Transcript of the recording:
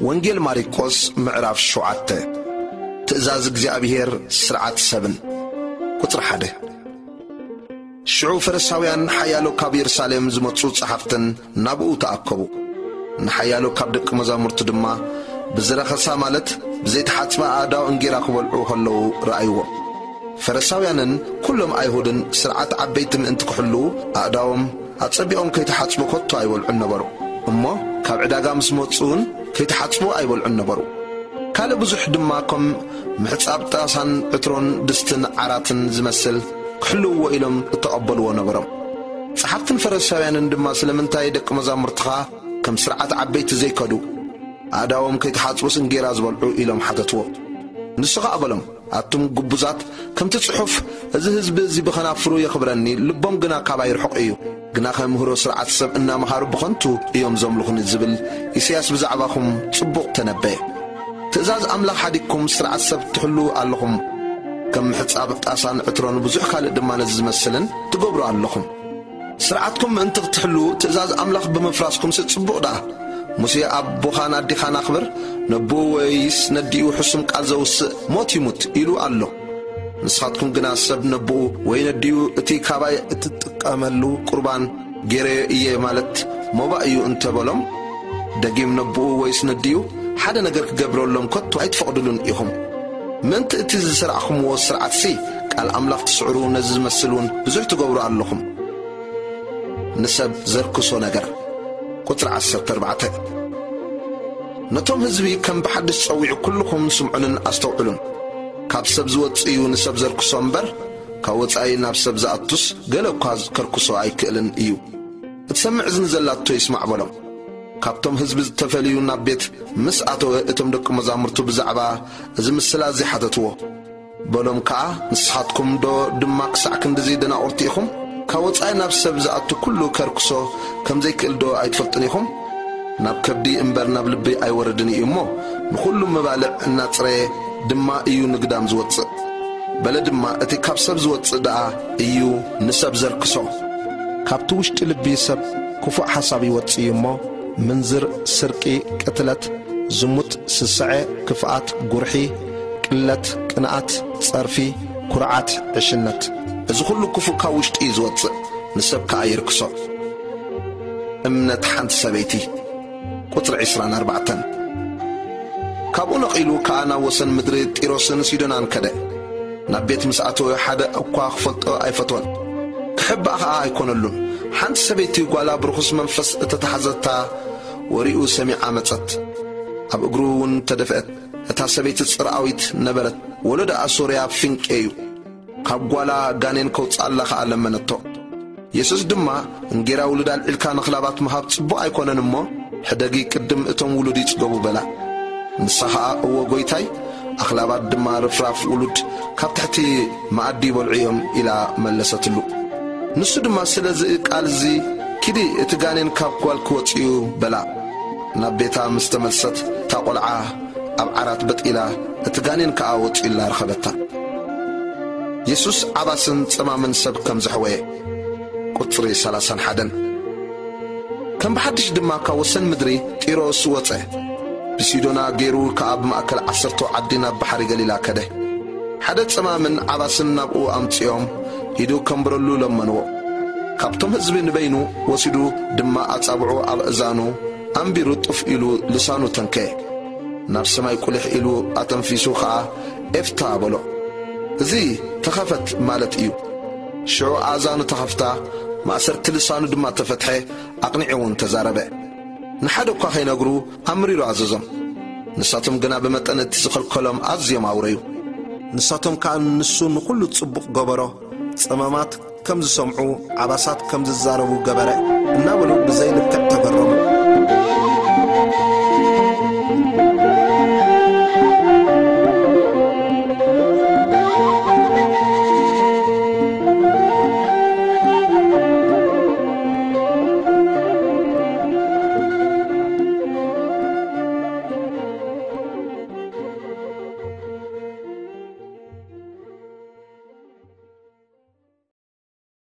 ወንጌል ማርቆስ ምዕራፍ 7 ትእዛዝ እግዚአብሔር ስርዓት 7 ቁጥር 1 ሽዑ ፈሪሳውያን ሓያሎ ካብ ኢየሩሳሌም ዝመጹ ጸሓፍትን ናብኡ ተኣከቡ ንሓያሎ ካብ ደቀ መዛሙርቱ ድማ ብዝረኸሳ ማለት ብዘይተሓጽበ ኣዳው እንጌራ ክበልዑ ከለዉ ረኣይዎ ፈሪሳውያንን ኩሎም ኣይሁድን ስርዓት ዓበይቲ ምእንቲ ክሕሉ ኣዳዎም ኣጸቢዖም ከይተሓጽቡ ከቶ ኣይበልዑን ነበሩ እሞ ካብ ዕዳጋ ምስ መጹን ከይተሓጽቡ ኣይበልዑን ነበሩ ካልእ ብዙሕ ድማ ከም ምሕጻብ ጣሳን ዕትሮን ድስትን ዓራትን ዝመስል ክሕልዎ ኢሎም እተቐበልዎ ነበሮም ጸሓፍትን ፈሪሳውያንን ድማ ስለምንታይ ደቀ መዛሙርትኻ ከም ስርዓት ዓበይቲ ዘይከዱ ኣዳዎም ከይተሓጽቡስ እንጌራ ዝበልዑ ኢሎም ሓተትዎ ንስኻ ኣበሎም ኣቱም ግቡዛት ከምቲ ጽሑፍ እዚ ህዝቢ እዚ ብኸናፍሩ የኽብረኒ ልቦም ግና ካብ ኣይርሑቕ እዩ ግና ከምህሮ ስርዓት ሰብ እናመሃሩ ብኸንቱ እዮም ዘምልኹኒ ዝብል ኢሳይያስ ብዛዕባኹም ጽቡቕ ተነበየ ትእዛዝ ኣምላኽ ሓዲግኩም ስርዓት ሰብ ትሕሉ ኣለኹም ከም ምሕጻብ ጣሳን ዕትሮን ብዙሕ ካልእ ድማ ነዚ ዝመስልን ትገብሩ ኣለኹም ስርዓትኩም ምእንቲ ክትሕሉ ትእዛዝ ኣምላኽ ብምፍራስኩም ጽቡቕ ዳ ሙሴ ኣብ ቦኻን ኣዲኻን ኣኽብር ነቦ ወይስ ነዲኡ ሕሱም ቃል ዘውስእ ሞት ይሙት ኢሉ ኣሎ ንስኻትኩም ግና ሰብ ነቦኡ ወይ ነዲኡ እቲ ካባይ እትጥቀመሉ ቁርባን ገይረዮ እየ ማለት ሞባ እዩ እንተበሎም ደጊም ነቦኡ ወይስ ነዲኡ ሓደ ነገር ክገብረሎም ከቶ ኣይትፈቕድሉን ኢኹም ምእንቲ እቲ ዝሰርዓኹምዎ ስርዓትሲ ቃል ኣምላኽ ትስዕሩ ነዚ ዝመስሉን ብዙሕ ትገብሩ ኣለኹም ንሰብ ዘርክሶ ነገር ቁጥር 14 ነቶም ህዝቢ ከም ብሓድሽ ጸዊዑ ኩልኩም ስምዑንን ኣስተውዕሉን ካብ ሰብ ዝወፅእ እዩ ንሰብ ዘርክሶ እምበር ካብ ወፃኢ ናብ ሰብ ዝኣቱስ ገለ እኳ ከርክሶ ኣይክእልን እዩ እትሰምዕ እዝኒ ዘላቶ ይስማዕ በሎም ካብቶም ህዝቢ ዝተፈልዩ ናብ ቤት ምስ ኣተወ እቶም ደቀ መዛሙርቱ ብዛዕባ እዚ ምስላ ዘይሓተትዎ በሎም ከዓ ንስኻትኩም ዶ ድማ ክሳዕ ክንዲዚ ደናቑርቲ ኢኹም ካብ ወፃኢ ናብ ሰብ ዝኣቱ ኩሉ ከርክሶ ከም ዘይክእል ዶ ኣይትፈልጡን ኢኹም ናብ ከብዲ እምበር ናብ ልቢ ኣይወረድን እዩ እሞ ንኹሉ መባልዕ እናጽረየ ድማ እዩ ንግዳም ዝወፅእ በለ ድማ እቲ ካብ ሰብ ዝወፅእ ደኣ እዩ ንሰብ ዘርክሶ ካብቲ ውሽጢ ልቢ ሰብ ክፉእ ሓሳብ ይወፅእ እዩ እሞ ምንዝር ስርቂ ቅትለት ዝሙት ስስዐ ክፍኣት ጉርሒ ቅለት ቅንኣት ጸርፊ ኩርዓት ዕሽነት እዚ ኩሉ ክፉእ ካብ ውሽጢ ዝወፅእ ንሰብ ከዓ ይርክሶ እምነት ሓንቲ ሰበይቲ ቁጥር 24 ካብኡ ነቒሉ ከዓ ናብ ወሰን ምድሪ ጢሮስን ሲዶናን ከደ ናብ ቤት ምስ ኣተወ ሓደ እኳ ክፈልጦ ኣይፈትወን ክሕባእ ከዓ ኣይኮነሉን ሓንቲ ሰበይቲ ጓላ ብርኹስ መንፈስ እተተሓዘታ ወሪኡ ሰሚዓ መጸት ኣብ እግሩ እውን ተደፍአት እታ ሰበይቲ ጽርዓዊት ነበረት ወለዳ ኣሶርያ ፍንቄ እዩ ካብ ጓላ ጋኔን ከውፃላ ከዓ ለመነቶ ኢየሱስ ድማ እንጌራ ውሉድ ኣልዒልካ ንኽላባት ምሃብ ጽቡቕ ኣይኮነን እሞ ሕደጊ ቅድም እቶም ውሉድ ይጽገቡ በላ ንሳ ከዓ እወ ጐይታይ ኣኽላባት ድማ ርፍራፍ ውሉድ ካብ ትሕቲ መኣዲ ይበልዑ እዮም ኢላ መለሰትሉ ንሱ ድማ ስለዚ ቃል እዚ ኪዲ እቲ ጋኔን ካብ ጓል ክወፅዩ በላ ናብ ቤታ ምስ ተመልሰት እታ ቈልዓ ኣብ ዓራት በጢላ እቲ ጋኔን ከዓ ወፂላ ረኸበታ ኢየሱስ ዓባስን ጽማምን ሰብ ከም ዘሕወየ ቁጥሪ 31 ከም ብሓድሽ ድማ ካብ ወሰን ምድሪ ጢሮስ ወፀ ብሲዶና ገይሩ ከዓ ብማእከል 10 ዓዲ ናብ ባሕሪ ገሊላ ከደ ሓደ ጽማምን ዓባስን ናብኡ ኣምፂኦም ሂዱ ከምብረሉ ለመንዎ ካብቶም ህዝቢ ንበይኑ ወሲዱ ድማ ኣጻብዑ ኣብ እዛኑ ኣንቢሩ ጥፍ ኢሉ ልሳኑ ተንከየ ናብ ሰማይ ቁልሕ ኢሉ ኣተንፊሱ ከዓ ኤፍታ በሎ እዚ ተኸፈት ማለት እዩ ሽዑ ኣዛኑ ተኸፍታ ማእሰርቲ ልሳኑ ድማ ተፈትሐ ኣቕኒዑውን ተዛረበ ንሓደ እኳ ኸይነግሩ ኣምሪሩ ኣዘዞም ንሳቶም ግና ብመጠን እቲ ዝኸልከሎም ኣዝዮም ኣውረዩ ንሳቶም ከዓ ንሱ ንኹሉ ጽቡቕ ገበሮ ጸመማት ከም ዝሰምዑ ዓባሳት ከም ዝዛረቡ ገበረ እናበሉ ብዘይልክዕ ተገረሙ